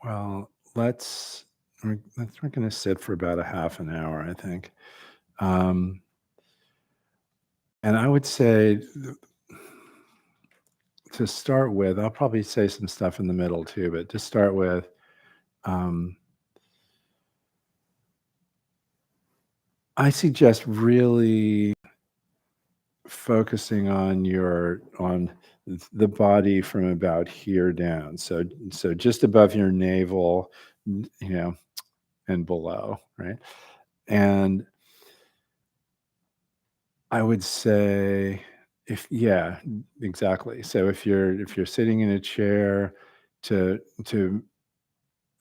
Well, we're going to sit for about a half an hour, I think. Um, and I would say to start with, I'll probably say some stuff in the middle too, but to start with, um, I suggest really focusing on the body from about here down. So just above your navel, you know, and below, right? And I would say yeah, exactly. So if you're sitting in a chair, to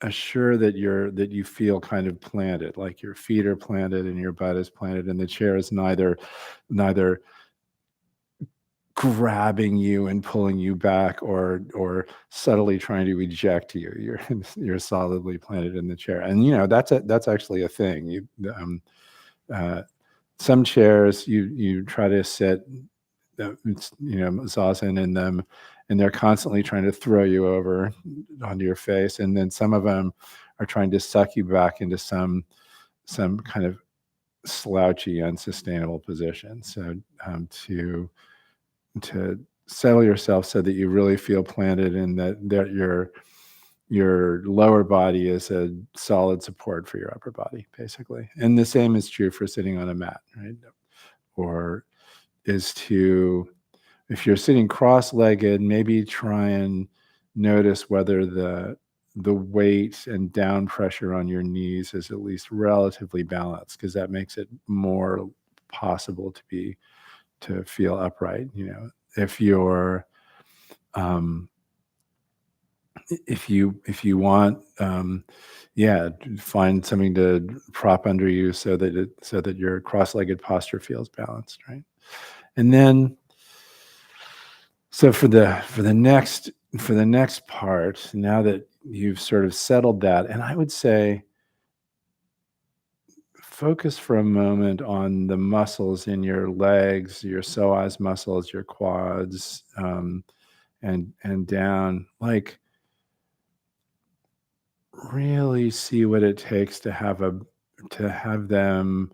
assure that you feel kind of planted, like your feet are planted and your butt is planted, and the chair is neither grabbing you and pulling you back or subtly trying to eject you. You're solidly planted in the chair, and that's actually a thing. Uh, some chairs you try to sit, zazen in them, and they're constantly trying to throw you over onto your face, and then some of them are trying to suck you back into some kind of slouchy, unsustainable position. So to settle yourself so that you really feel planted, and that your lower body is a solid support for your upper body, basically. And the same is true for sitting on a mat, right? Or is to, if you're sitting cross-legged, maybe try and notice whether the weight and down pressure on your knees is at least relatively balanced, because that makes it more possible to feel upright. If you're um, if you want, yeah, find something to prop under you so that your cross-legged posture feels balanced, right? And then, so for the next part, now that you've sort of settled that, and I would say focus for a moment on the muscles in your legs, your psoas muscles, your quads, and down. Like, really see what it takes to have them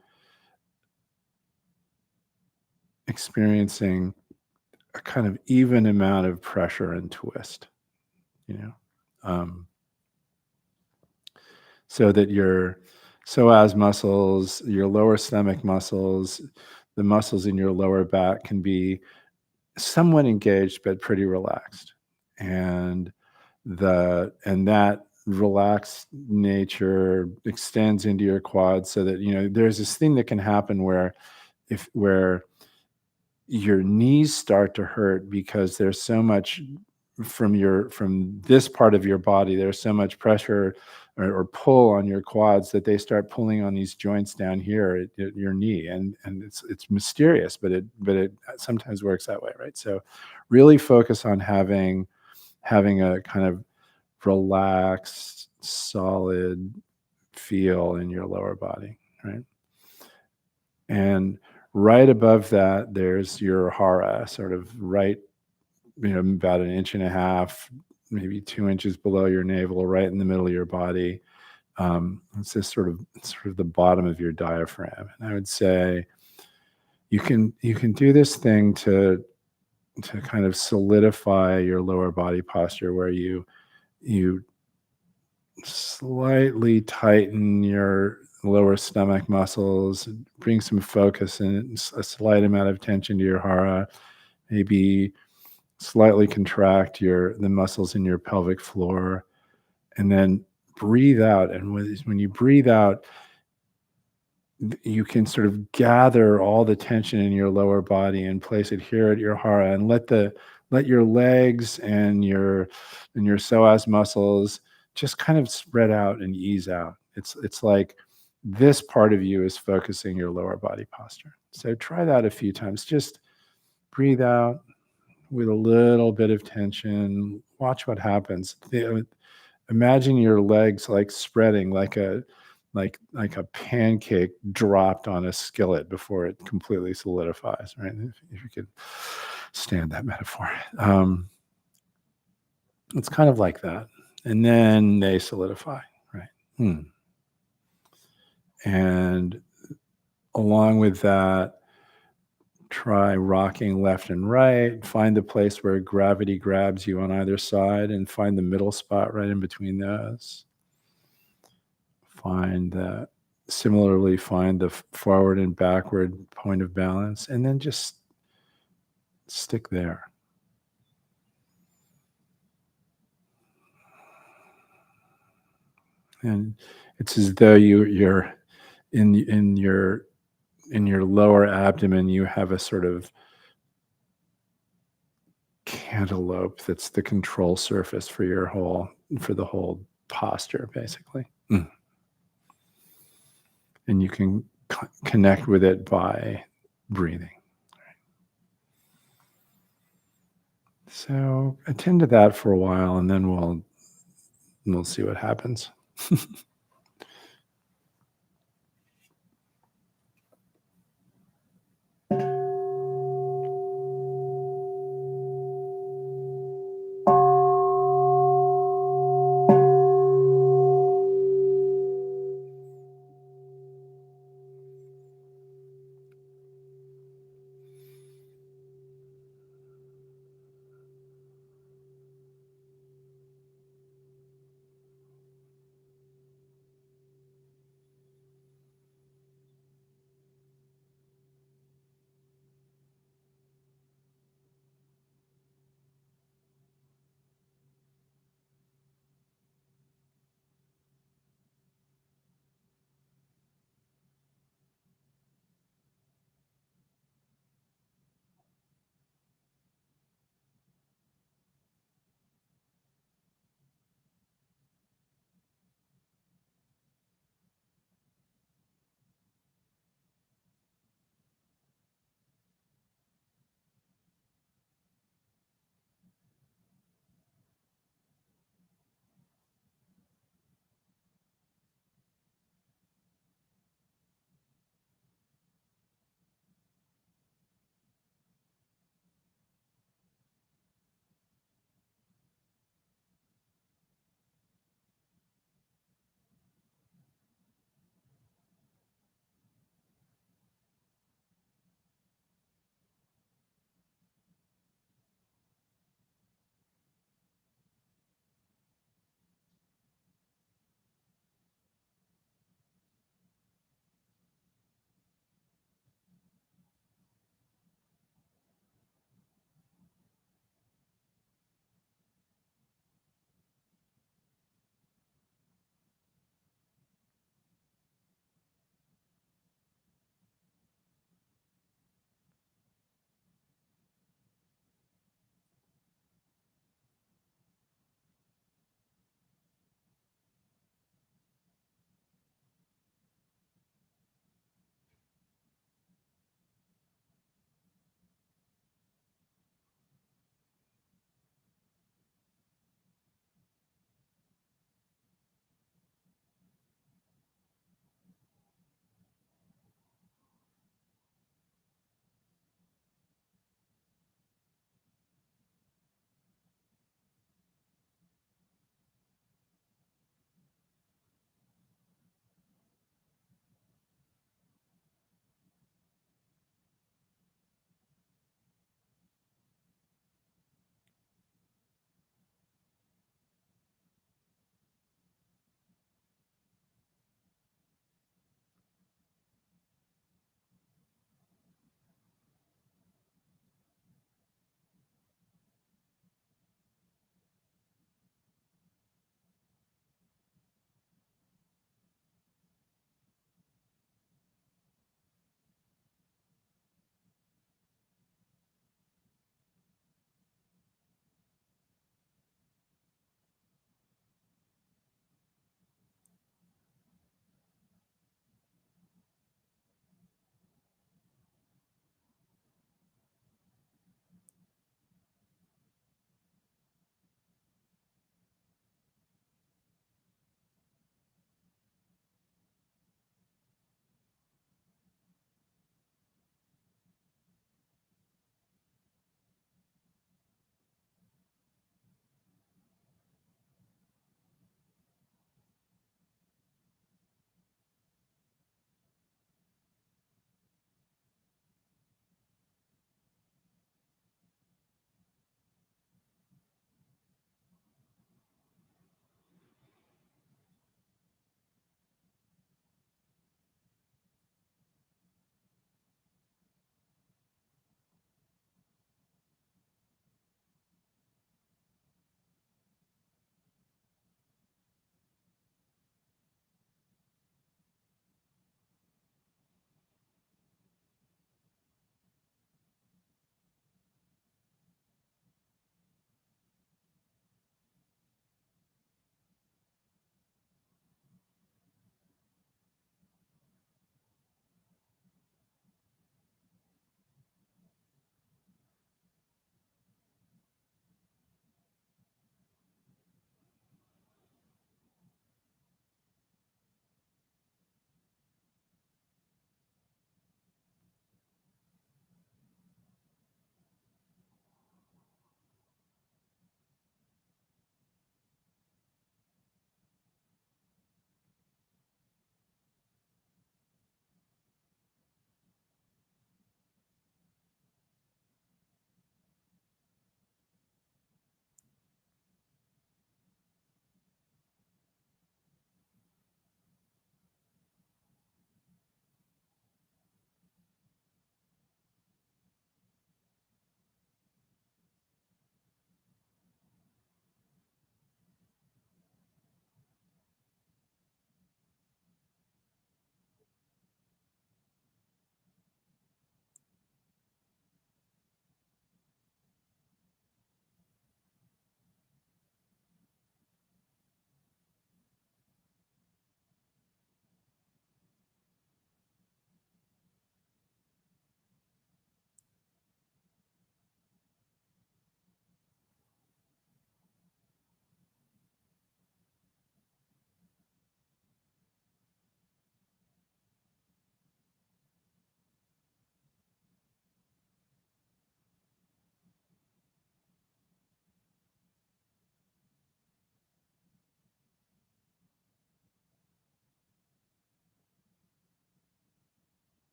experiencing a kind of even amount of pressure and twist, you know, um, so that your psoas muscles, your lower stomach muscles, the muscles in your lower back can be somewhat engaged but pretty relaxed, and that relaxed nature extends into your quads, so that there's this thing that can happen where your knees start to hurt because there's so much from this part of your body, there's so much pressure or pull on your quads that they start pulling on these joints down here at your knee, and it's mysterious, but it sometimes works that way, right? So really focus on having a kind of relaxed, solid feel in your lower body, right? And right above that, there's your hara, sort of right, about an inch and a half, maybe 2 inches below your navel, right in the middle of your body. It's this sort of the bottom of your diaphragm. And I would say you can do this thing to kind of solidify your lower body posture, where you slightly tighten your lower stomach muscles, bring some focus and a slight amount of tension to your hara, maybe slightly contract the muscles in your pelvic floor, and then breathe out. And when you breathe out, you can sort of gather all the tension in your lower body and place it here at your hara, and let your legs and your psoas muscles just kind of spread out and ease out. It's like this part of you is focusing your lower body posture. So try that a few times. Just breathe out with a little bit of tension. Watch what happens. Imagine your legs like spreading like a pancake dropped on a skillet before it completely solidifies, right? If you could stand that metaphor. It's kind of like that. And then they solidify, right? And along with that, try rocking left and right. Find the place where gravity grabs you on either side and find the middle spot right in between those. Similarly, find the forward and backward point of balance, and then just stick there. And it's as though you're in your lower abdomen, you have a sort of cantaloupe that's the control surface for the whole posture, basically. And you can connect with it by breathing. So attend to that for a while, and then we'll see what happens.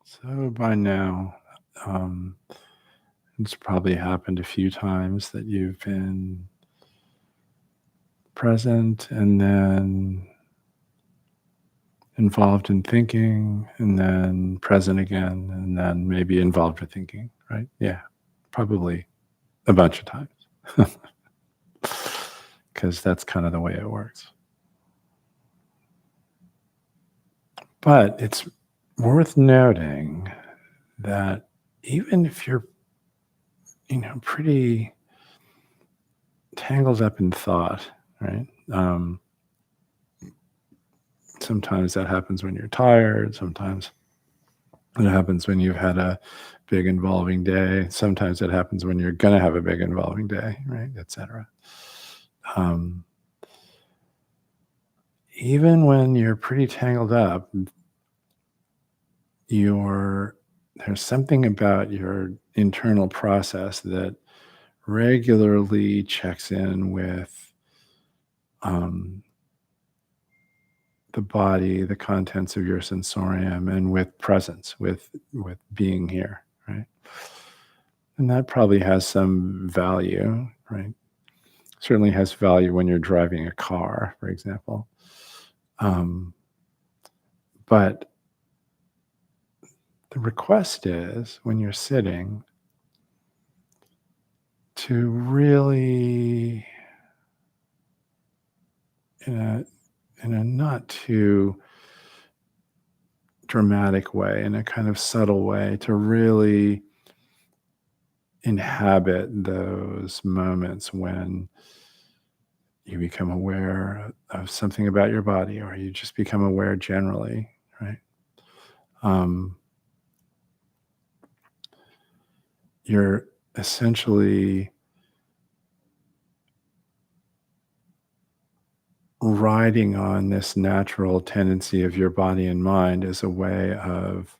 So by now, um, it's probably happened a few times that you've been present and then involved in thinking and then present again and then maybe involved with thinking, right? Yeah, probably a bunch of times because that's kind of the way it works. But it's worth noting that even if you're, pretty tangled up in thought, right? Sometimes that happens when you're tired. Sometimes it happens when you've had a big involving day. Sometimes it happens when you're going to have a big involving day, right? Etc. Um, even when you're pretty tangled up, you're there's something about your internal process that regularly checks in with um, the body, the contents of your sensorium, and with presence, with being here, right? And that probably has some value, right? Certainly has value when you're driving a car, for example. But the request is when you're sitting to really, in a not too dramatic way, in a kind of subtle way, to really inhabit those moments when you become aware of something about your body, or you just become aware generally, right? Um, you're essentially riding on this natural tendency of your body and mind as a way of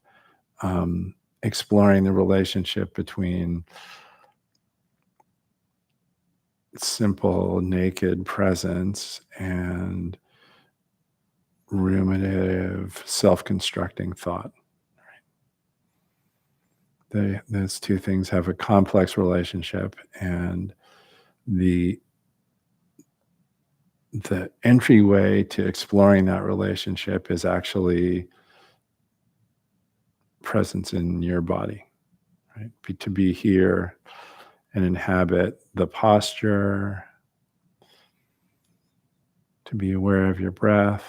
exploring the relationship between simple, naked presence and ruminative, self constructing thought. Those two things have a complex relationship, and the the entryway to exploring that relationship is actually presence in your body, right? To be here and inhabit the posture, to be aware of your breath,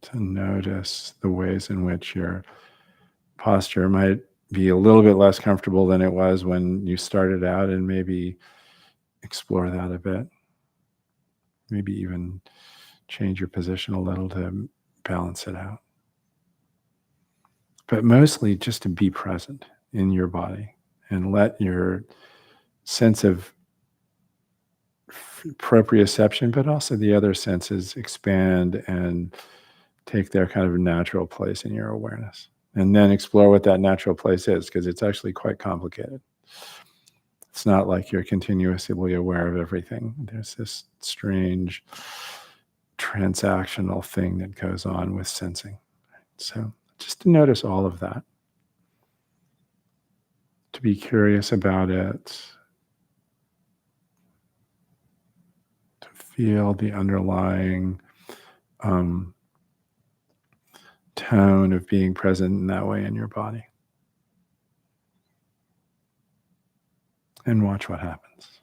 to notice the ways in which your posture might be a little bit less comfortable than it was when you started out, and maybe explore that a bit. Maybe even change your position a little to balance it out. But mostly just to be present in your body and let your sense of proprioception, but also the other senses expand and take their kind of natural place in your awareness. And then explore what that natural place is, because it's actually quite complicated. It's not like you're continuously aware of everything. There's this strange transactional thing that goes on with sensing. So just to notice all of that, to be curious about it, to feel the underlying um, tone of being present in that way in your body, and watch what happens.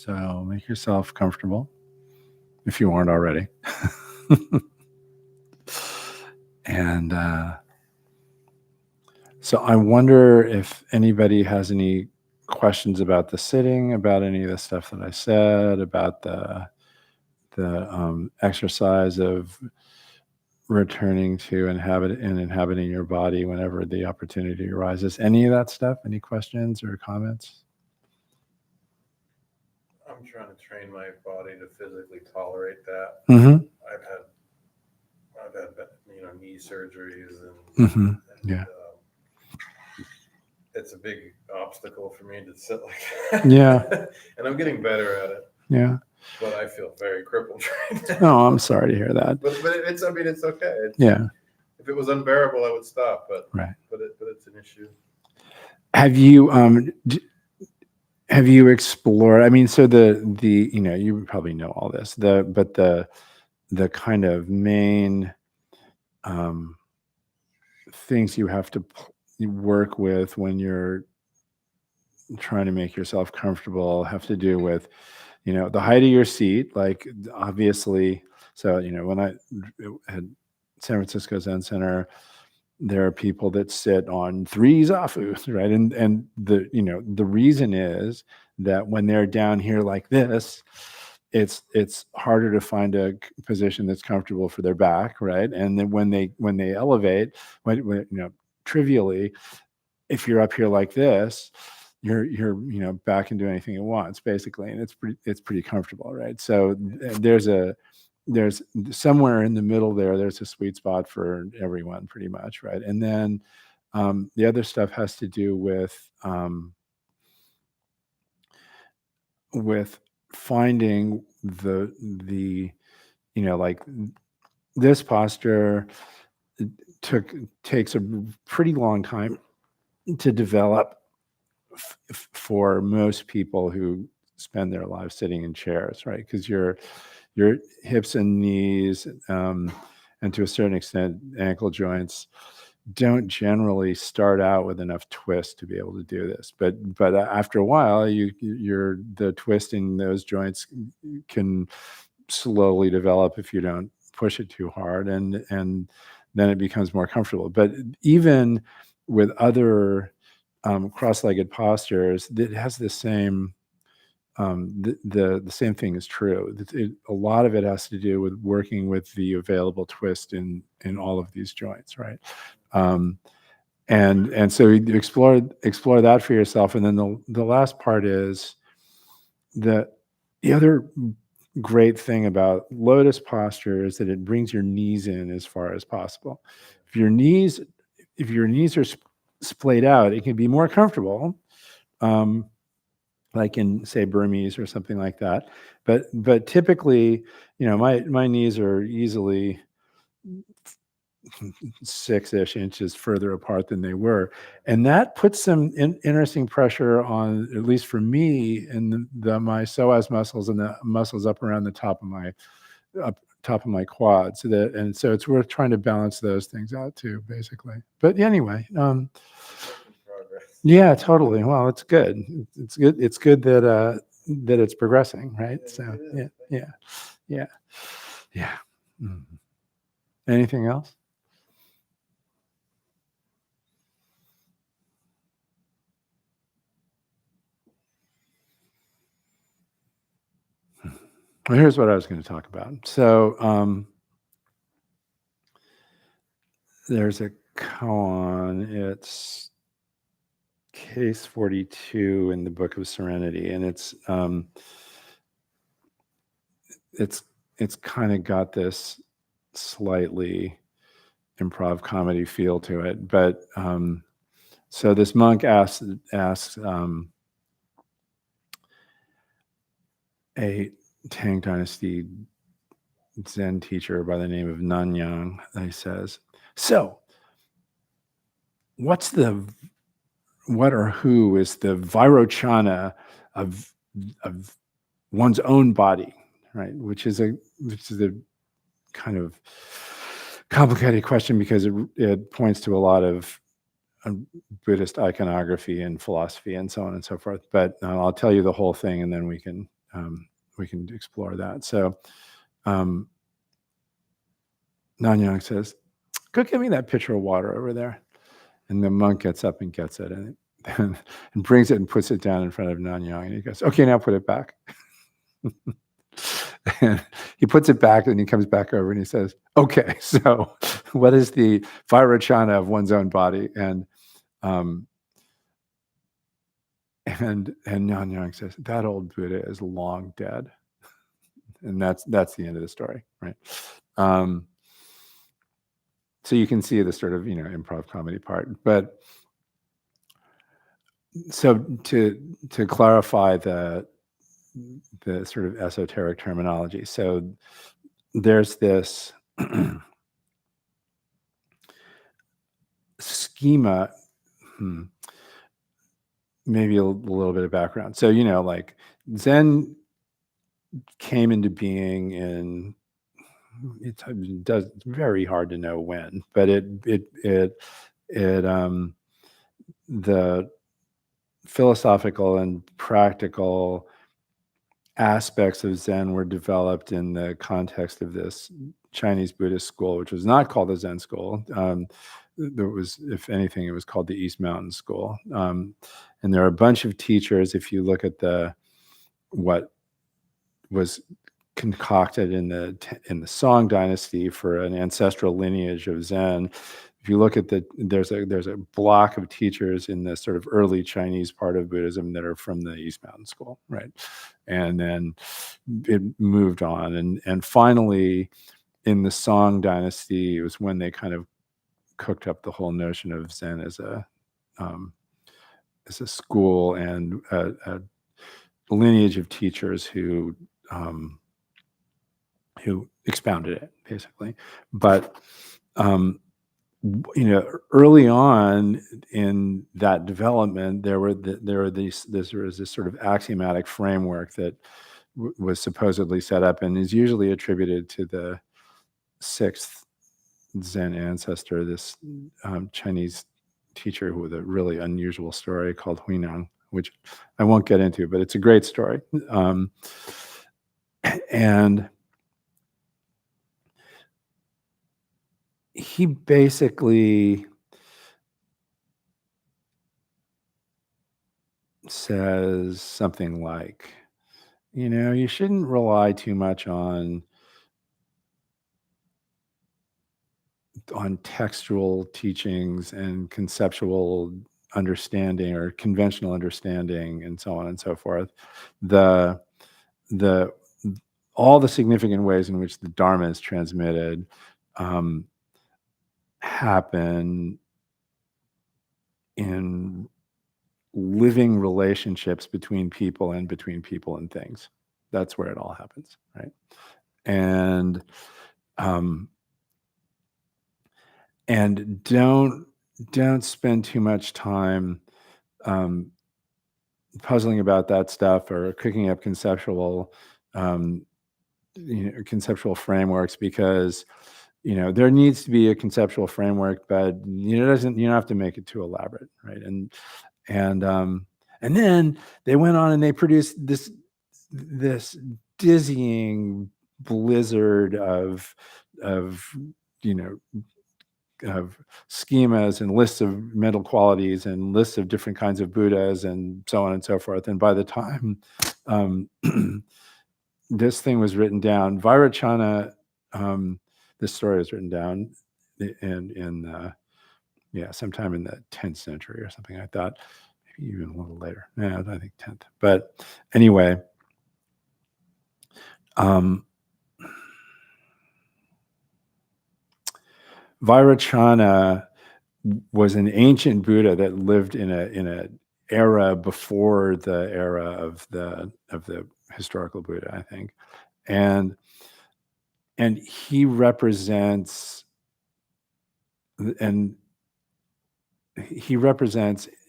So make yourself comfortable if you aren't already. And so I wonder if anybody has any questions about the sitting, about any of the stuff that I said, about the exercise of returning to inhabiting your body whenever the opportunity arises. Any of that stuff? Any questions or comments? I'm trying to train my body to physically tolerate that. Mm-hmm. I've had knee surgeries and Yeah. It's a big obstacle for me to sit like that. Yeah. And I'm getting better at it. Yeah. But I feel very crippled right now. Oh, I'm sorry to hear that. But it's okay. Yeah. If it was unbearable, I would stop. But right. But it's an issue. Have you explored? I mean, so the you probably know all this. The kind of main things you have to work with when you're trying to make yourself comfortable have to do with the height of your seat, like obviously. So when I had San Francisco Zen Center, there are people that sit on 3 zafus, right? And the reason is that when they're down here like this, it's harder to find a position that's comfortable for their back, right? And then when they elevate, when trivially, if you're up here like this, your back can do anything it wants basically, and it's pretty comfortable, right? So there's somewhere in the middle there's a sweet spot for everyone pretty much, right? And then the other stuff has to do with finding the like this posture takes a pretty long time to develop for most people who spend their lives sitting in chairs, right? Because your hips and knees, and to a certain extent, ankle joints, don't generally start out with enough twist to be able to do this. But after a while, the twist in those joints can slowly develop if you don't push it too hard, and then it becomes more comfortable. But even with other cross-legged postures, it has the same. The same thing is true. A lot of it has to do with working with the available twist in all of these joints, right? And so you explore that for yourself, and then the last part is the other great thing about lotus posture is that it brings your knees in as far as possible. If your knees are splayed out, it can be more comfortable. Like in, say, Burmese or something like that. But typically, my knees are easily 6-ish inches further apart than they were. And that puts some interesting pressure on, at least for me, in my psoas muscles and the muscles up around the top of my quad. So it's worth trying to balance those things out too, basically. But anyway, yeah, totally. Well, it's good. It's good. It's good that it's progressing, right? So yeah. Mm-hmm. Anything else? Well, here's what I was going to talk about. So there's a koan. It's case 42 in the Book of Serenity, and it's kind of got this slightly improv comedy feel to it. But so this monk asks a Tang Dynasty Zen teacher by the name of Nanyang. He says, "So, what or who is the vairochana of one's own body, right?" Which is a kind of complicated question because it points to a lot of Buddhist iconography and philosophy and so on and so forth. But I'll tell you the whole thing, and then we can we can explore that. So Nanyang says, "Go get me that pitcher of water over there." And the monk gets up and gets it and brings it and puts it down in front of Nanyang. And he goes, "Okay, now put it back." And he puts it back and he comes back over and he says, "Okay, so what is the Vairocana of one's own body?" And Nanyang says, "That old Buddha is long dead." And that's the end of the story, right? So you can see the sort of, improv comedy part. But so to clarify the sort of esoteric terminology. So there's this schema, maybe a little bit of background. So, like Zen came into being in, it's very hard to know when, but the philosophical and practical aspects of Zen were developed in the context of this Chinese Buddhist school, which was not called the Zen School. There was, if anything, it was called the East Mountain School. And there are a bunch of teachers. If you look at what was concocted in the Song Dynasty for an ancestral lineage of Zen, if you look at there's a block of teachers in the sort of early Chinese part of Buddhism that are from the East Mountain School, right? And then it moved on, and finally, in the Song Dynasty, it was when they kind of cooked up the whole notion of Zen as a school and a lineage of teachers who expounded it, basically. But early on in that development, there was this sort of axiomatic framework that was supposedly set up and is usually attributed to the sixth Zen ancestor, this Chinese teacher with a really unusual story called Huineng, which I won't get into, but it's a great story. And he basically says something like, you shouldn't rely too much on textual teachings and conceptual understanding or conventional understanding and so on and so forth. All the significant ways in which the Dharma is transmitted happen in living relationships between people and between people and things. That's where it all happens, right? And don't spend too much time puzzling about that stuff or cooking up conceptual frameworks, because there needs to be a conceptual framework, but you don't have to make it too elaborate, right? And then they went on and they produced this dizzying blizzard of schemas and lists of mental qualities and lists of different kinds of Buddhas and so on and so forth. And by the time this thing was written down, Vairocana, this story was written down in sometime in the 10th century or something like that, maybe even a little later. Yeah, I think 10th. But anyway, Vairocana was an ancient Buddha that lived in a era before the era of the historical Buddha, I think, and he represents in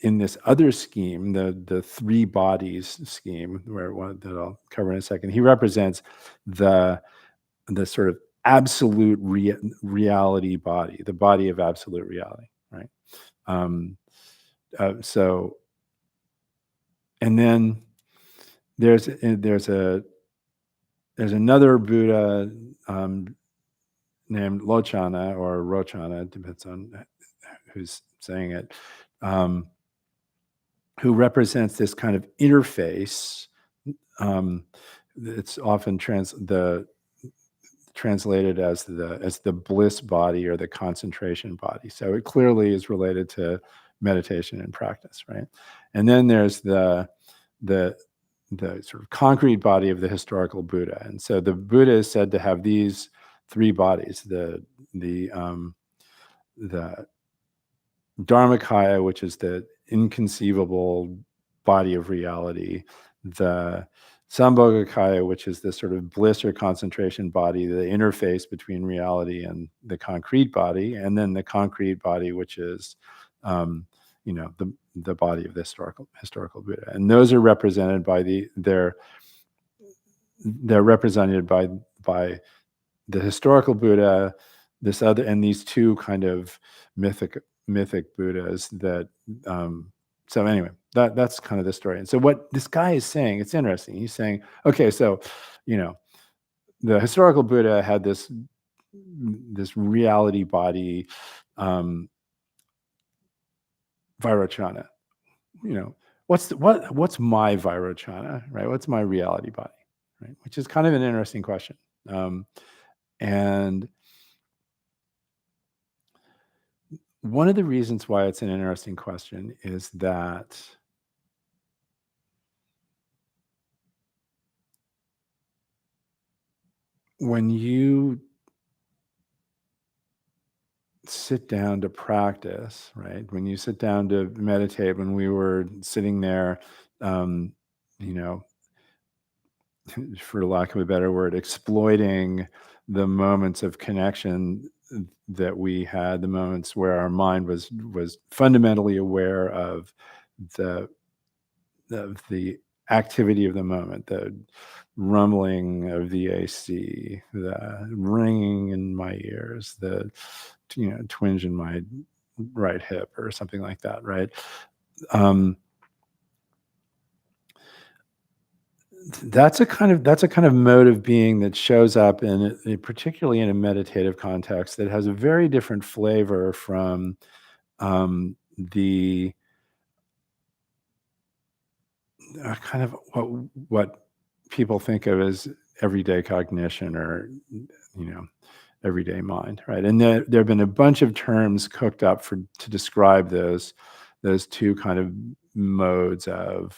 this other scheme, the three bodies scheme, that I'll cover in a second. He represents the sort of absolute reality body, the body of absolute reality, right? So, and then there's another Buddha named Lochana or Rochana, depends on who's saying it, who represents this kind of interface. It's often translated as the bliss body or the concentration body. So it clearly is related to meditation and practice, right? And then there's the sort of concrete body of the historical Buddha. And so the Buddha is said to have these three bodies: the Dharmakaya, which is the inconceivable body of reality; the Sambhogakaya, which is the sort of bliss or concentration body, the interface between reality and the concrete body; and then the concrete body, which is, the body of the historical Buddha. And those are represented by they're represented by the historical Buddha, this other, and these two kind of mythic Buddhas that. So anyway, that's kind of the story. And so what this guy is saying, it's interesting. He's saying, okay, so, the historical Buddha had this reality body, Vairochana. What's my Vairochana, right? What's my reality body, right? Which is kind of an interesting question. And one of the reasons why it's an interesting question is that when you sit down to practice, right? When you sit down to meditate, when we were sitting there, for lack of a better word, exploiting the moments of connection that we had, the moments where our mind was fundamentally aware of the activity of the moment, the rumbling of the AC, the ringing in my ears, the twinge in my right hip or something like that, right? That's a kind of mode of being that shows up particularly in a meditative context, that has a very different flavor from the kind of what people think of as everyday cognition or everyday mind, right? And there have been a bunch of terms cooked up to describe those two kind of modes of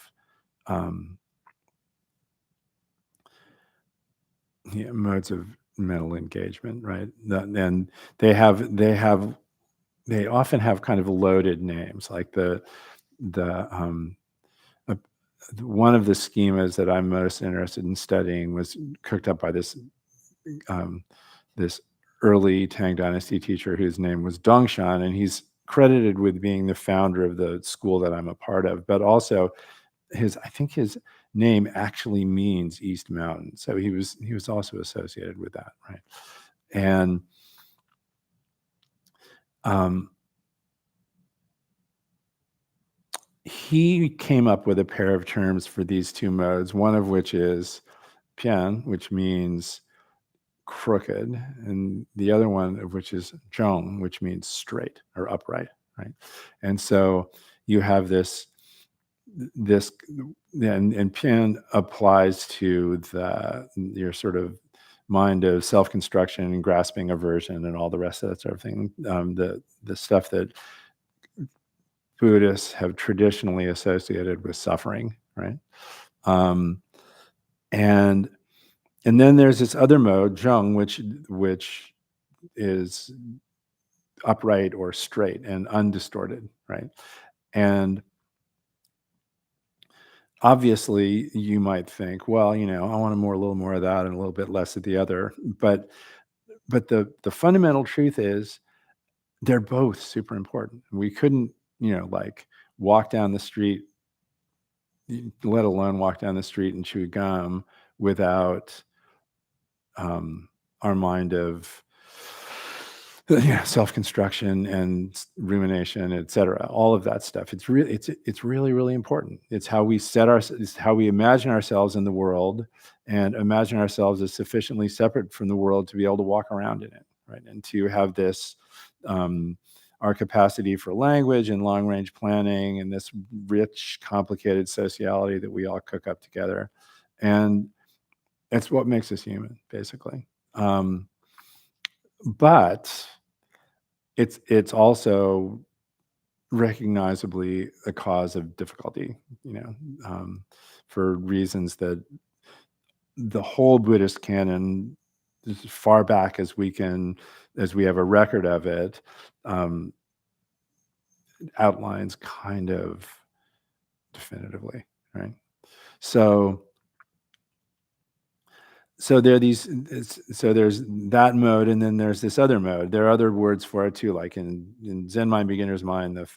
modes of mental engagement, right? And they often have kind of loaded names, like the one of the schemas that I'm most interested in studying was cooked up by this early Tang Dynasty teacher whose name was Dongshan, and he's credited with being the founder of the school that I'm a part of, but also I think his name actually means East Mountain. So he was also associated with that, right? And he came up with a pair of terms for these two modes, one of which is Pian, which means crooked, and the other one of which is Zhong, which means straight or upright, right? And so you have this and Pian applies to your sort of mind of self-construction and grasping aversion and all the rest of that sort of thing, the stuff that Buddhists have traditionally associated with suffering, right? And then there's this other mode, Zheng, which is upright or straight and undistorted, right? And obviously, you might think, well, I want a little more of that and a little bit less of the other. But the fundamental truth is they're both super important. We couldn't, like walk down the street, let alone walk down the street and chew gum without our mind of self-construction and rumination, etc. All of that stuff. It's really, really important. It's how we it's how we imagine ourselves in the world and imagine ourselves as sufficiently separate from the world to be able to walk around in it, right? And to have this, our capacity for language and long-range planning and this rich, complicated sociality that we all cook up together. And it's what makes us human, basically. But it's also recognizably a cause of difficulty, for reasons that the whole Buddhist canon, as far back as we have a record of it, outlines kind of definitively, right? So there's that mode, and then there's this other mode. There are other words for it too, like in Zen Mind, Beginner's Mind, the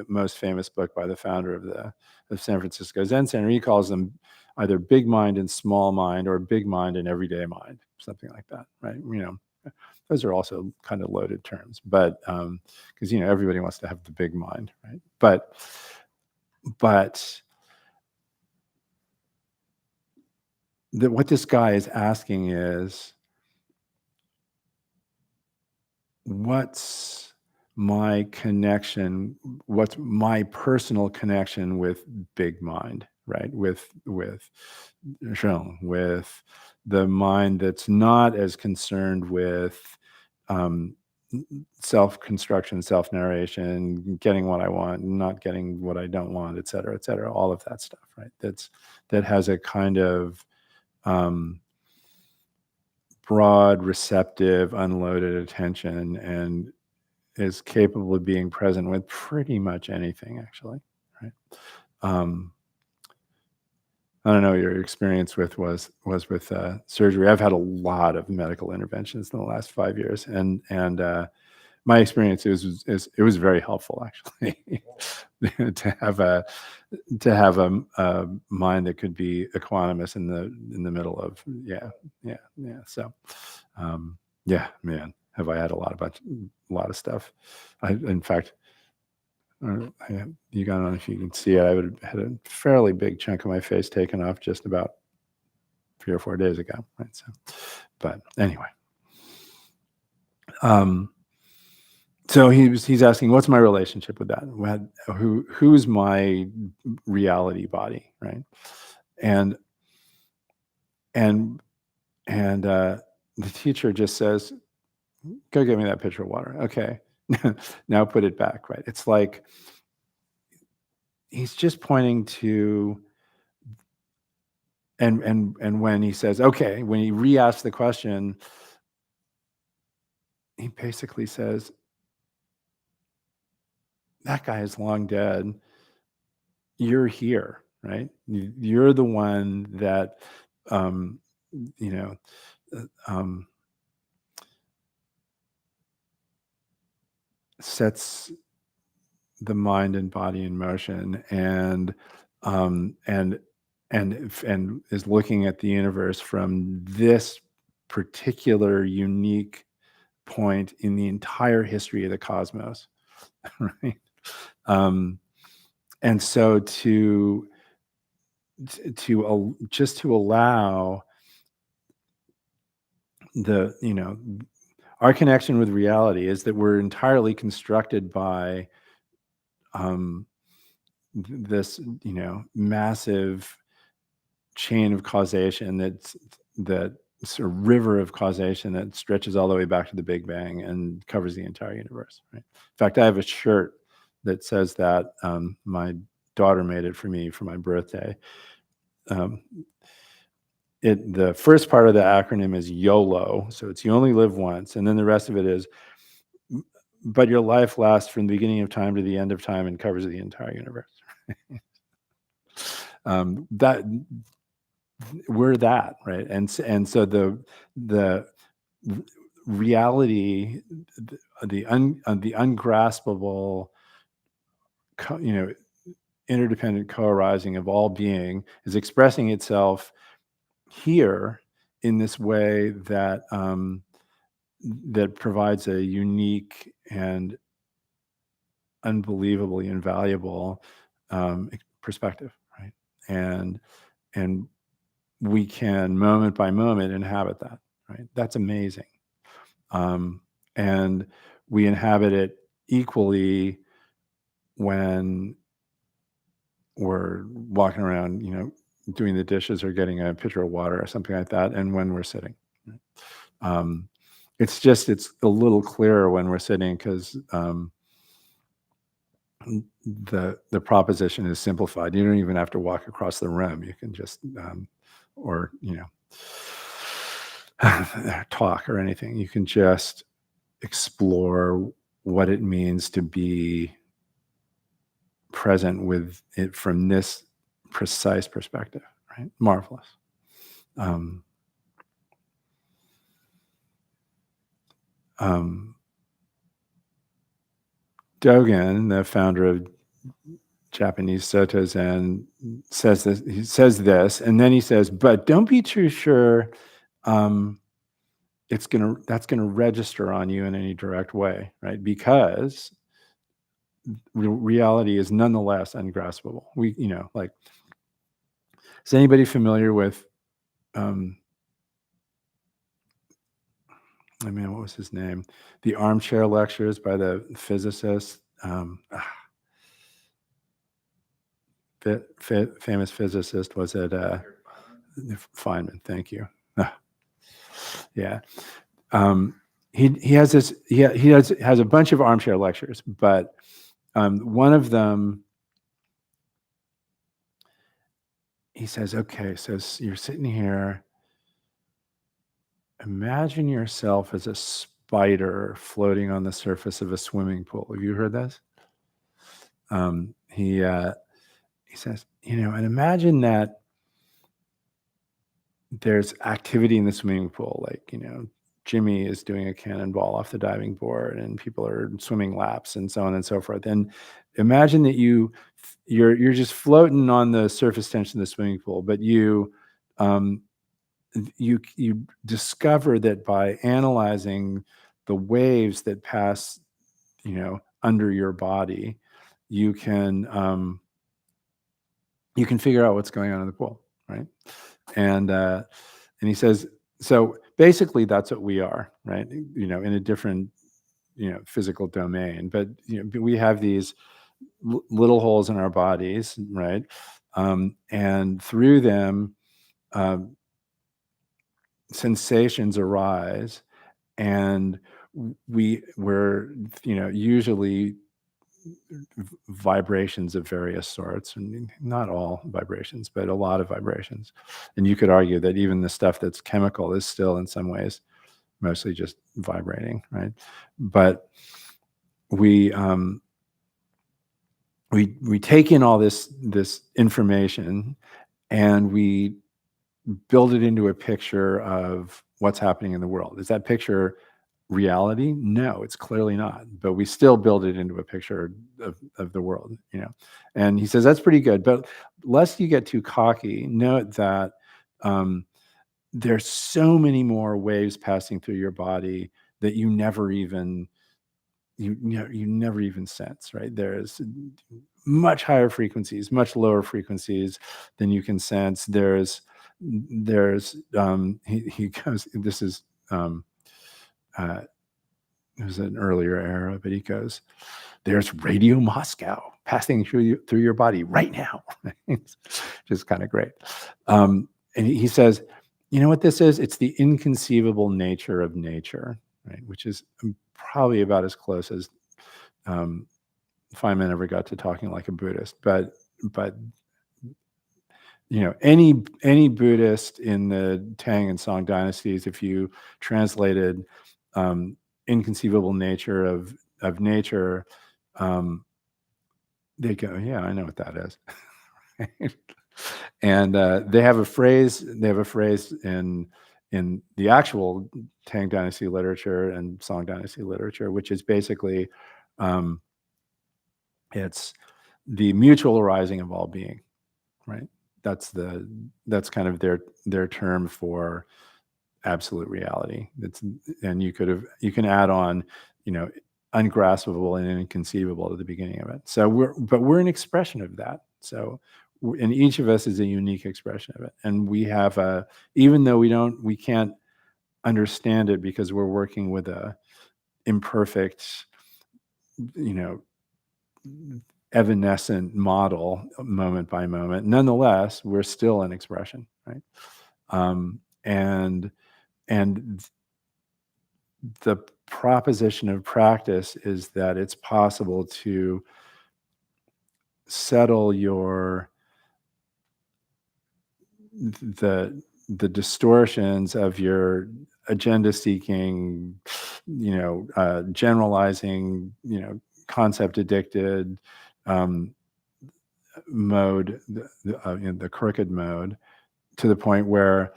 most famous book by the founder of San Francisco Zen Center. He calls them either big mind and small mind, or big mind and everyday mind, something like that, right? Those are also kind of loaded terms, but because everybody wants to have the big mind, right? But what this guy is asking is, what's my connection? What's my personal connection with big mind, right? With the mind that's not as concerned with self-construction, self-narration, getting what I want, not getting what I don't want, et cetera, all of that stuff, right? That has a kind of broad, receptive, unloaded attention, and is capable of being present with pretty much anything, actually, right? I don't know what your experience was with surgery. I've had a lot of medical interventions in the last 5 years, and my experience it was very helpful, actually, to have a mind that could be equanimous in the middle of So, man, have I had a lot of stuff. In fact, you I don't know if you can see it. I had a fairly big chunk of my face taken off just about 3 or 4 days ago, right? So, but anyway. So he's asking, what's my relationship with that? Who's my reality body, right? And the teacher just says, go get me that pitcher of water. Okay, now put it back, right? It's like he's just pointing to, and when he says, okay, when he re-asks the question, he basically says, that guy is long dead. You're here, right? You're the one that, sets the mind and body in motion, and is looking at the universe from this particular unique point in the entire history of the cosmos, right? And so just to allow our connection with reality is that we're entirely constructed by this massive chain of causation, that sort of river of causation that stretches all the way back to the Big Bang and covers the entire universe, right? In fact, I have a shirt that says that. My daughter made it for me for my birthday. The first part of the acronym is YOLO, so it's you only live once, and then the rest of it is, but your life lasts from the beginning of time to the end of time and covers the entire universe. That we're that, right? And so the reality, the ungraspable, interdependent co-arising of all being is expressing itself here in this way that that provides a unique and unbelievably invaluable perspective, right? And we can moment by moment inhabit that, right? That's amazing. And we inhabit it equally when we're walking around, doing the dishes or getting a pitcher of water or something like that, and when we're sitting. Um, it's a little clearer when we're sitting because the proposition is simplified. You don't even have to walk across the room. You can just, or talk or anything. You can just explore what it means to be present with it from this precise perspective, right? Marvelous. Dogen, the founder of Japanese Soto Zen, says this. He says this, and then he says, "But don't be too sure that's gonna register on you in any direct way, right? Because reality is nonetheless ungraspable. Like, is anybody familiar with what was his name? The Armchair Lectures by the physicist, famous physicist. Was it Feynman? Thank you. Yeah. He has this. He has a bunch of armchair lectures, but one of them, he says, "Okay, so you're sitting here. Imagine yourself as a spider floating on the surface of a swimming pool." Have you heard this? He says, and imagine that there's activity in the swimming pool, like, Jimmy is doing a cannonball off the diving board and people are swimming laps and so on and so forth. And imagine that you're just floating on the surface tension of the swimming pool, but you discover that by analyzing the waves that pass, under your body, you can figure out what's going on in the pool, right? And he says, so basically that's what we are, right? In a different, physical domain, but we have these little holes in our bodies, right? And through them, sensations arise, and we're usually vibrations of various sorts, and not all vibrations, but a lot of vibrations. And you could argue that even the stuff that's chemical is still in some ways mostly just vibrating, right? But we take in all this information, and we build it into a picture of what's happening in the world. Is that picture reality? No, it's clearly not. But we still build it into a picture of the world, And he says that's pretty good. But lest you get too cocky, note that there's so many more waves passing through your body that you never even sense, right? There's much higher frequencies, much lower frequencies than you can sense. He goes, this is it was an earlier era, but he goes, there's Radio Moscow passing through your body right now. Just kind of great. And he says, you know what this is? It's the inconceivable nature of nature, right? Which is probably about as close as Feynman ever got to talking like a Buddhist. But any Buddhist in the Tang and Song dynasties, if you translated inconceivable nature of nature, they go, yeah, I know what that is. And they have a phrase in the actual Tang dynasty literature and Song dynasty literature, which is basically it's the mutual arising of all being, right? That's kind of their term for absolute reality. And you can add on, ungraspable and inconceivable at the beginning of it. So we're an expression of that. So, and each of us is a unique expression of it. And we have even though we can't understand it because we're working with a imperfect, evanescent model moment by moment. Nonetheless, we're still an expression, right? And the proposition of practice is that it's possible to settle the distortions of your agenda seeking, generalizing, concept addicted mode, the crooked mode, to the point where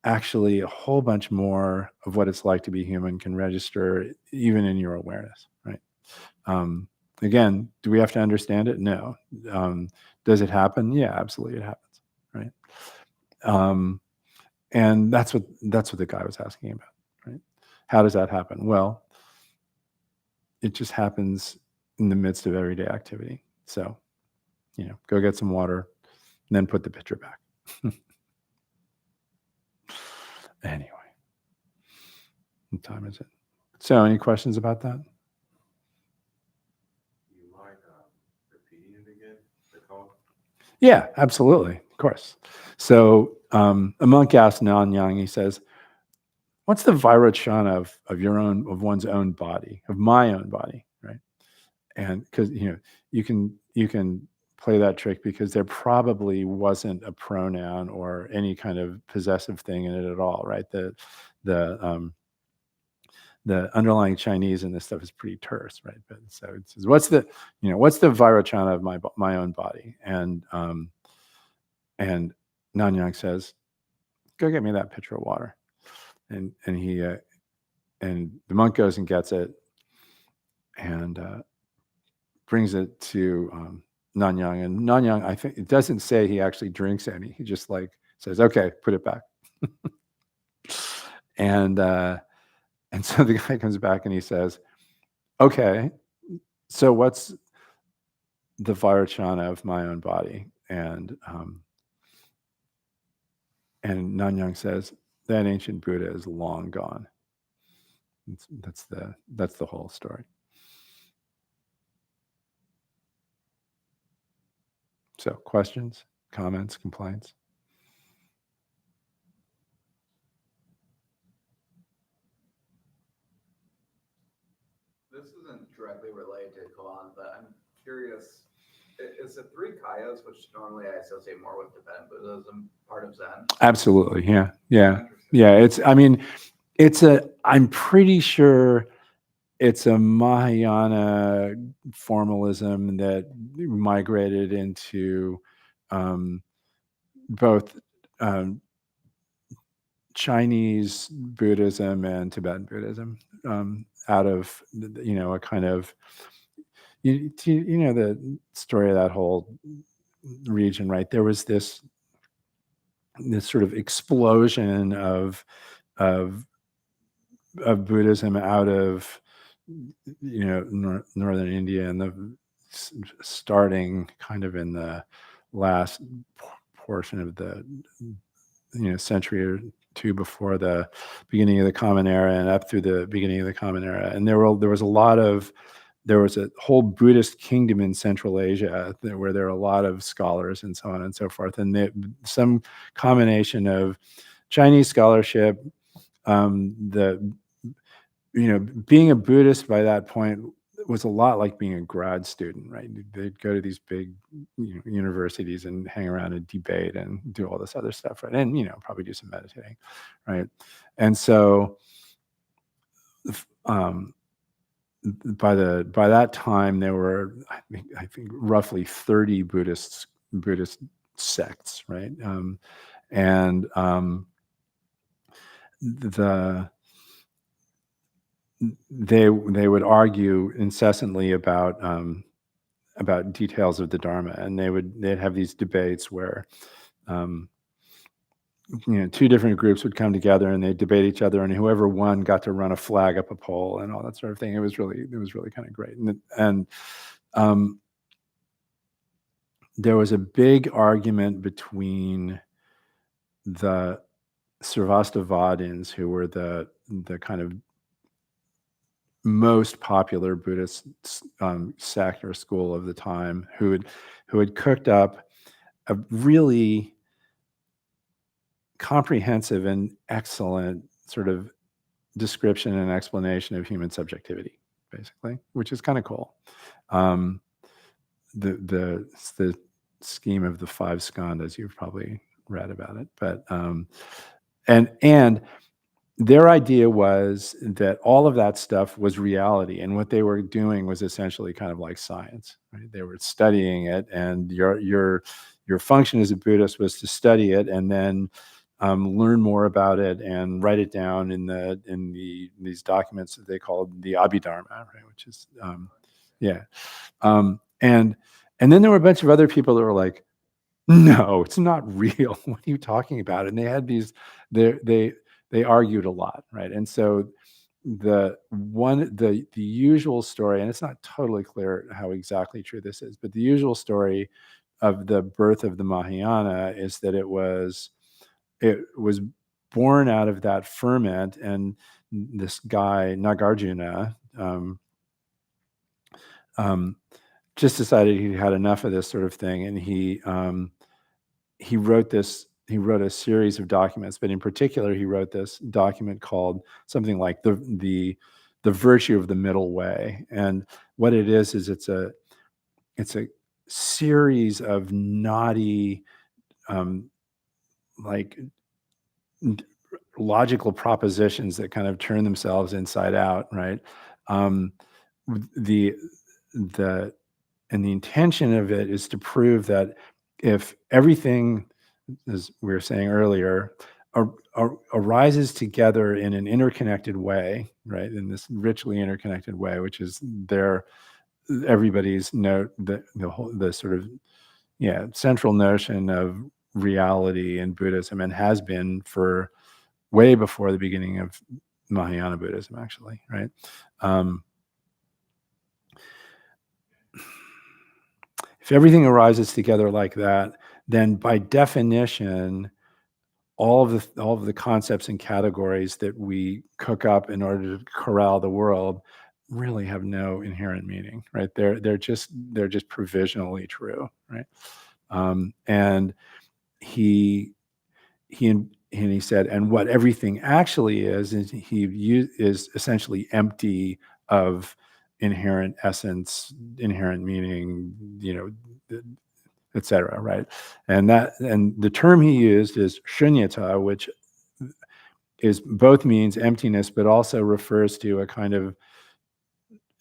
actually a whole bunch more of what it's like to be human can register even in your awareness, right? Again, do we have to understand it? No. Does it happen? Yeah, absolutely it happens, right? And that's what the guy was asking about, right? How does that happen? Well, it just happens in the midst of everyday activity. So, go get some water and then put the pitcher back. Anyway, what time is it? So, any questions about that? You mind repeating it again? The koan? Yeah, absolutely, of course. So, a monk asked Nan-yang, he says, "What's the vairochana of one's own body, of my own body?" Right? And because you can play that trick because there probably wasn't a pronoun or any kind of possessive thing in it at all, right? The underlying Chinese in this stuff is pretty terse, right? But so it says, what's the vairochana of my own body? And Nanyang says, "Go get me that pitcher of water." And he and the monk goes and gets it and brings it to Nanyang. And Nanyang, I think it doesn't say he actually drinks any. He just says, "Okay, put it back." And so the guy comes back and he says, "Okay, so what's the vairochana of my own body?" And Nanyang says, "That ancient Buddha is long gone." That's the whole story. So, questions, comments, complaints? This isn't directly related to koan, but I'm curious. Is the three kayas, which normally I associate more with Tibetan Buddhism, part of Zen? Absolutely, yeah. Interesting. I'm pretty sure it's a Mahayana formalism that migrated into both Chinese Buddhism and Tibetan Buddhism, out of a kind of the story of that whole region, right? There was this sort of explosion of Buddhism out of northern India, and starting kind of in the last portion of the century or two before the beginning of the Common Era, and up through the beginning of the Common Era. And there was a whole Buddhist kingdom in Central Asia where there are a lot of scholars and so on and so forth, and some combination of Chinese scholarship, being a Buddhist by that point was a lot like being a grad student, right? They'd go to these big universities and hang around and debate and do all this other stuff, right? And probably do some meditating, right? And so by that time there were I think roughly 30 Buddhist sects, right? And they would argue incessantly about details of the Dharma, and they'd have these debates where two different groups would come together and they debate each other, and whoever won got to run a flag up a pole and all that sort of thing. It was really kind of great. And there was a big argument between the Sarvastivadins, who were the kind of most popular Buddhist sect or school of the time, who had cooked up a really comprehensive and excellent sort of description and explanation of human subjectivity, basically, which is kind of cool. The scheme of the five skandhas, you've probably read about it, but and their idea was that all of that stuff was reality, and what they were doing was essentially kind of like science, right? They were studying it, and your function as a Buddhist was to study it and then learn more about it and write it down in these documents that they called the Abhidharma, right? Which is and then there were a bunch of other people that were like, no, it's not real. What are you talking about? And they had these, they argued a lot, right? And so the usual story, and it's not totally clear how exactly true this is, but the usual story of the birth of the Mahayana is that it was born out of that ferment, and this guy Nagarjuna just decided he had enough of this sort of thing, and he wrote a series of documents, but in particular he wrote this document called something like the virtue of the middle way. And what it is it's a series of knotty like logical propositions that kind of turn themselves inside out, right? The intention of it is to prove that if everything, as we were saying earlier, arises together in an interconnected way, right? In this richly interconnected way, which is everybody's note, the sort of central notion of reality in Buddhism, and has been for way before the beginning of Mahayana Buddhism, actually, right? If everything arises together like that, then by definition, all of the concepts and categories that we cook up in order to corral the world really have no inherent meaning, right? They're just provisionally true, right? And he said, and what everything actually is is essentially empty of inherent essence, inherent meaning, et cetera, right? And the term he used is shunyata, which is both means emptiness, but also refers to a kind of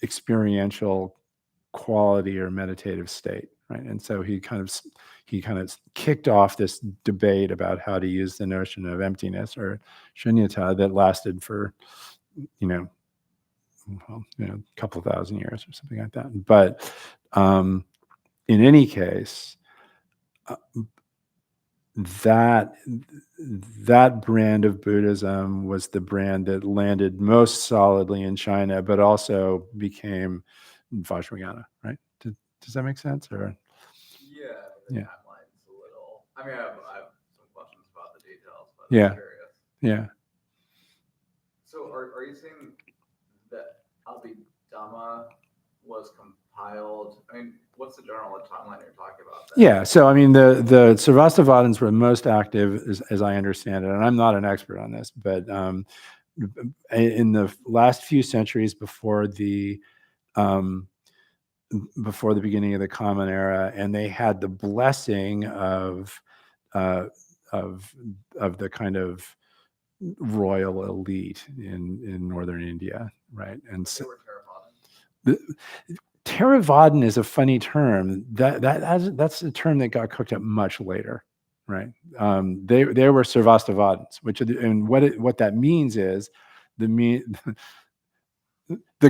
experiential quality or meditative state, right? And so he kind of kicked off this debate about how to use the notion of emptiness or shunyata that lasted for a couple thousand years or something like that. But in any case, that brand of Buddhism was the brand that landed most solidly in China, but also became Vajrayana, right? Does that make sense? Or Yeah, the timeline's a little. I mean, I have some questions about the details, but I'm curious. Yeah. So, are you saying that Abhidhamma was compiled? I mean, what's the general timeline you're talking about there? Yeah. So, I mean, the Sarvastivadins were most active, as I understand it, and I'm not an expert on this, but in the last few centuries before the beginning of the Common Era, and they had the blessing of the kind of royal elite in northern India, right? And They so were Theravada. Theravadan is a funny term. That's a term that got cooked up much later, right? They were Sarvastivadins, and what that means is the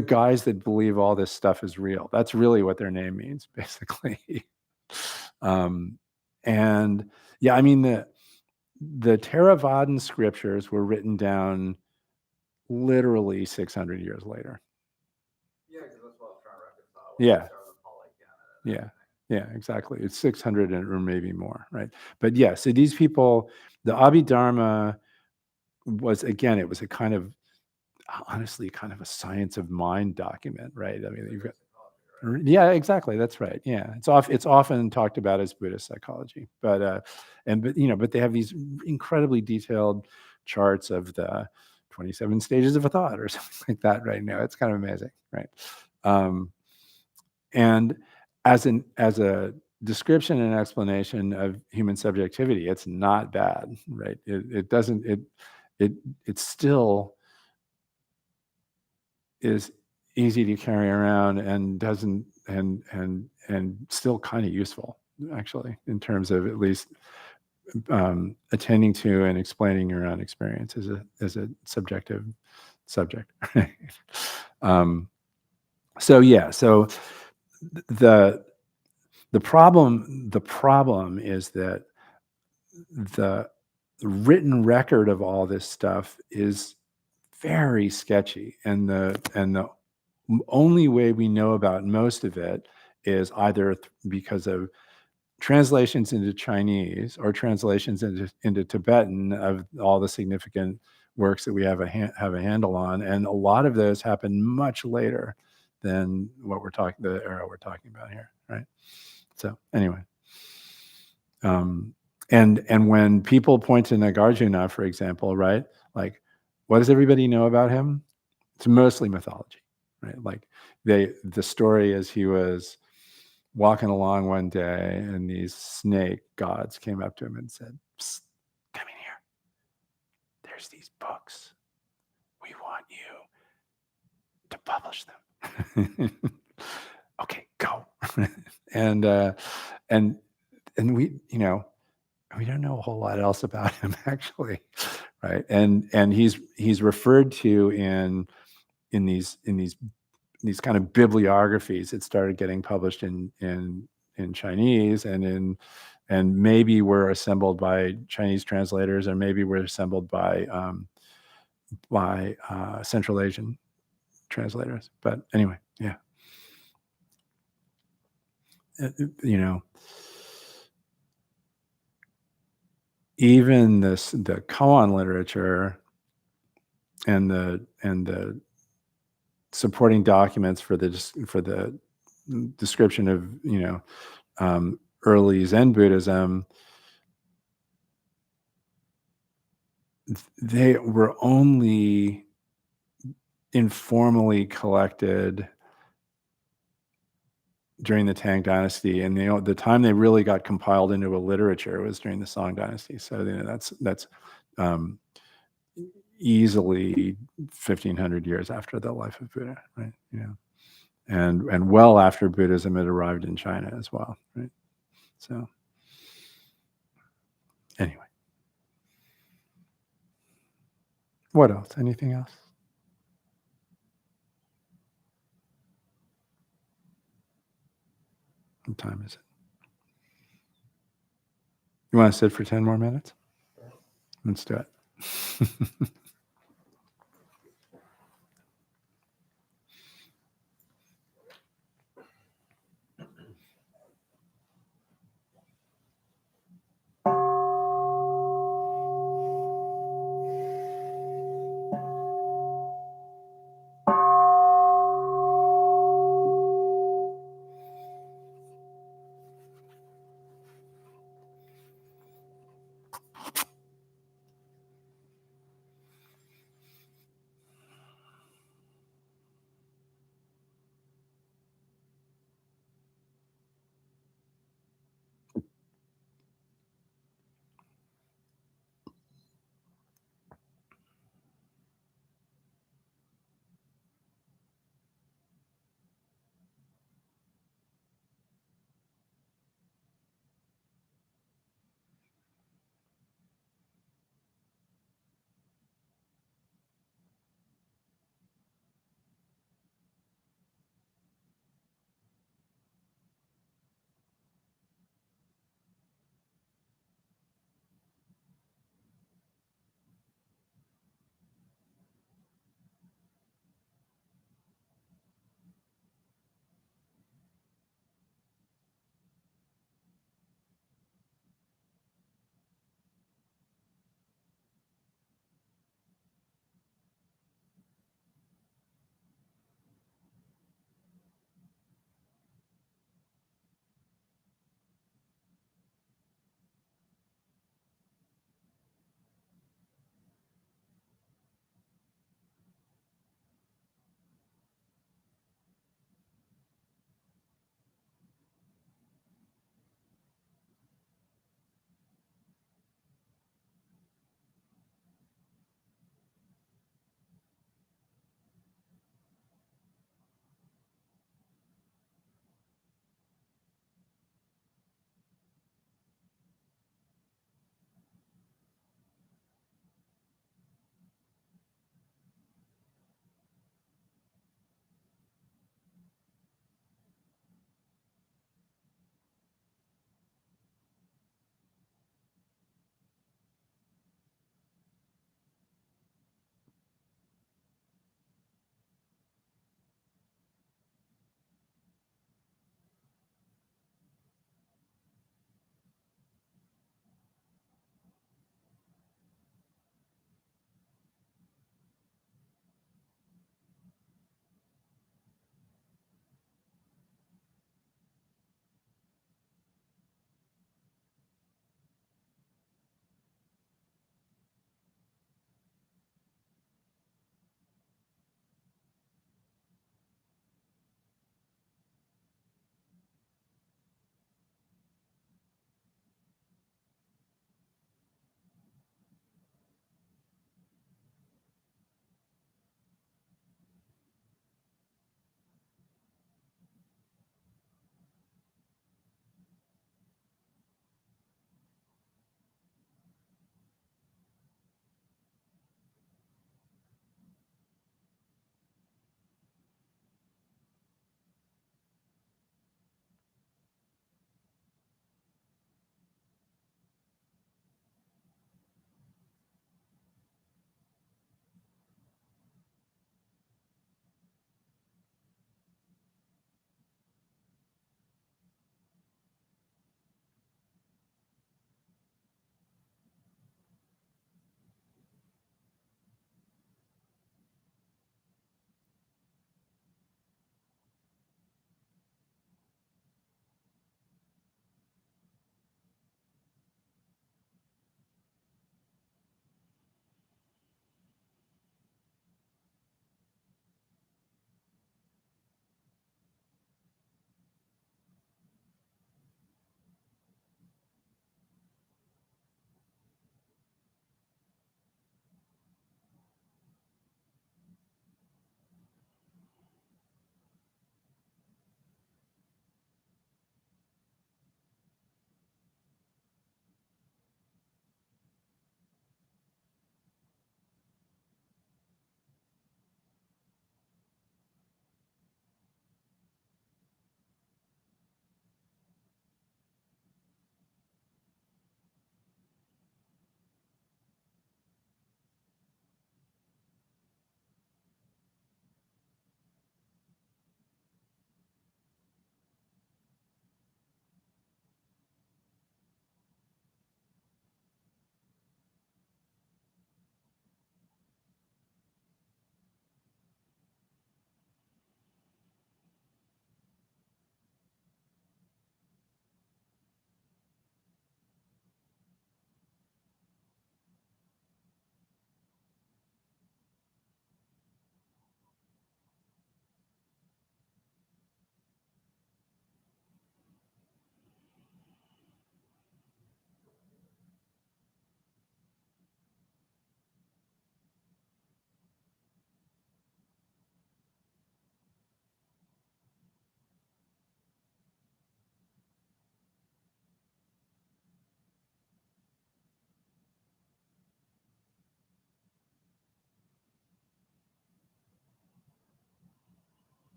guys that believe all this stuff is real. That's really what their name means, basically. And yeah, I mean the Theravadan scriptures were written down literally 600 years later. Yeah, because that's what I was trying to reconcile. Yeah. The Pali canon and Yeah. everything. Yeah, exactly. It's 600 or maybe more, right? But yeah, so these people, the Abhidharma was, again, it was a kind of, honestly, kind of a science of mind document, right? I mean, you've got, Right? yeah, exactly. That's right. Yeah, it's often talked about as Buddhist psychology, but but they have these incredibly detailed charts of the 27 stages of a thought or something like that. Right now, it's kind of amazing, right? And as a description and explanation of human subjectivity, it's not bad, right? It doesn't it still is easy to carry around and doesn't and still kind of useful, actually, in terms of at least attending to and explaining your own experience as a subjective subject. So yeah, so the problem is that the written record of all this stuff is very sketchy, and the only way we know about most of it is either because of translations into Chinese or translations into Tibetan of all the significant works that we have have a handle on, and a lot of those happen much later than the era we're talking about here, right? So anyway, and when people point to Nagarjuna, for example, right, like, what does everybody know about him? It's mostly mythology, right? Like the story is he was walking along one day and these snake gods came up to him and said, "Psst, come in here. There's these books. We want you to publish them." Okay, go. and and and we don't know a whole lot else about him, actually, right? And he's referred to in these kind of bibliographies that started getting published in Chinese and maybe were assembled by Chinese translators, or maybe were assembled by Central Asian translators. But anyway, yeah, you know, even the koan literature and the supporting documents for the description of early Zen Buddhism, they were only informally collected during the Tang Dynasty, and the time they really got compiled into a literature was during the Song Dynasty. So that's um, easily 1,500 years after the life of Buddha, right? And well after Buddhism had arrived in China as well, right? So anyway, what else? Anything else? What time is it? You want to sit for 10 more minutes? Let's do it.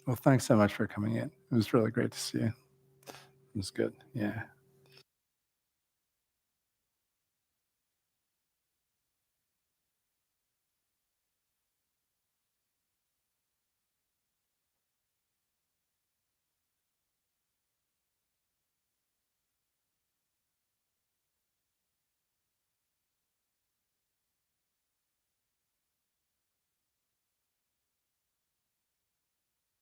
Well, thanks so much for coming in. It was really great to see you. It was good. Yeah.